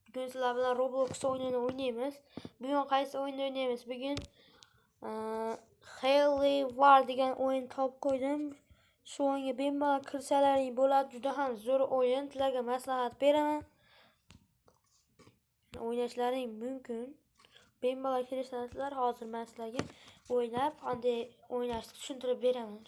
Bugün sizlar bilan Roblox o'yinini o'ynaymiz. Bugun qaysi o'yinni o'ynaymiz? Bugun Halo War degan o'yin topib qo'ydim. Shu o'yinga bemalol kirsalaring bo'ladi. Juda ham zo'r o'yin. Sizlarga maslahat beraman. O'ynashlaring mumkin. Bemalol kirishlarsizlar. Hozir men sizlarga o'ynab, qanday o'ynashni tushuntirib beraman.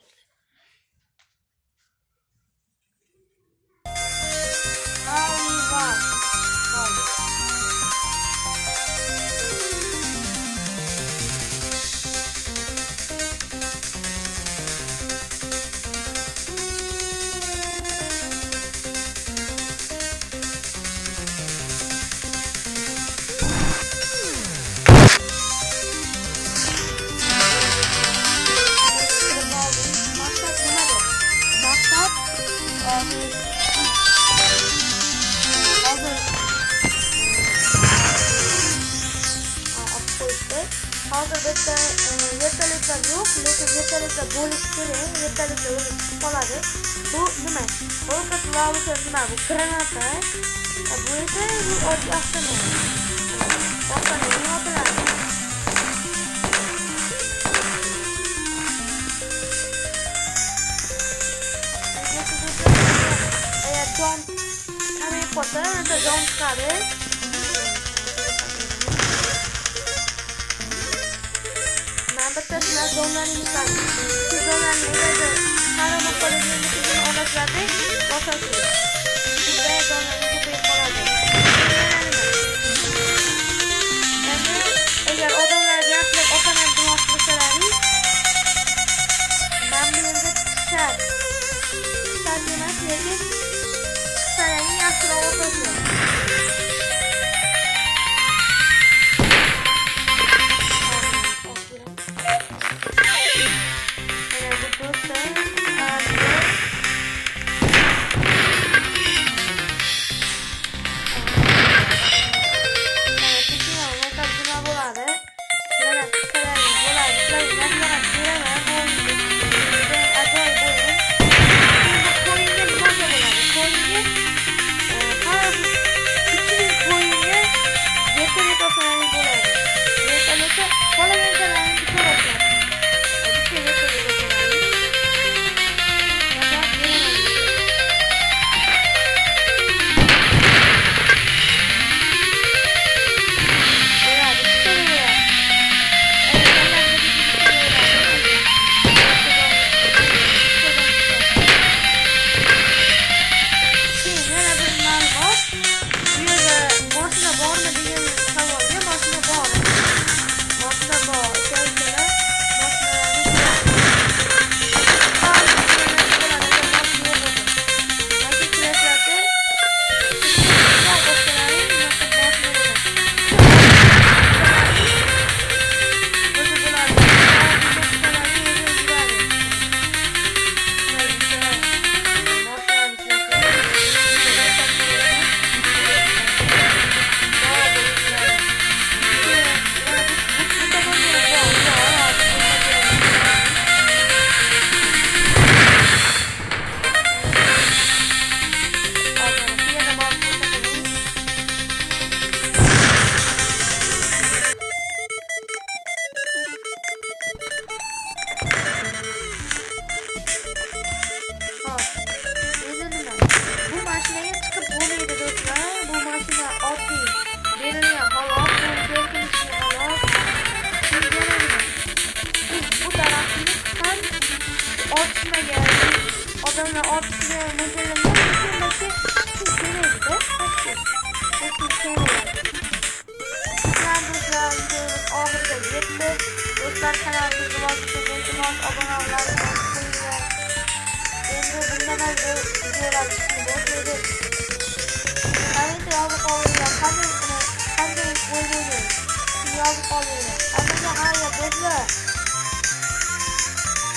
Hazır bitta vertolyotlar yo'q, lekin vertolyotlar bo'lishi kerak. Vertolyotlar o'zi chiqib qoladi. Bu nima? Ro'yxatlar nima? Bu granata. Bu esa bu oddiy avtomat. Avtomat yo'qoladi. Eğer jon kamayib qolsa, unda jon chiqadi. Bittasilar donlarni yutadi. Shu donlarni o'zida qarab qoladigan uchun odatlarda bosasiz. Shunda donlarni ko'payib qoladi. Endi agar odamlar yaxshilab otaman demoqchi bo'lsalaring, men bu yerga chiqishar. Chiqishar emas, lekin chiqsalaring yaxshiroq otasizlar. Adamlar ortasına modellemler belki şeyleydi de dostlar videomuz ahırda yetti. Dostlar kanalımızı bakıyorsunuz, abone olmayı Endi bundan önce videolar çıkıyordu. Evet yazık oluyor. Qanday o'ynaydi? Yazık oluyor. Aslında hayır dostlar.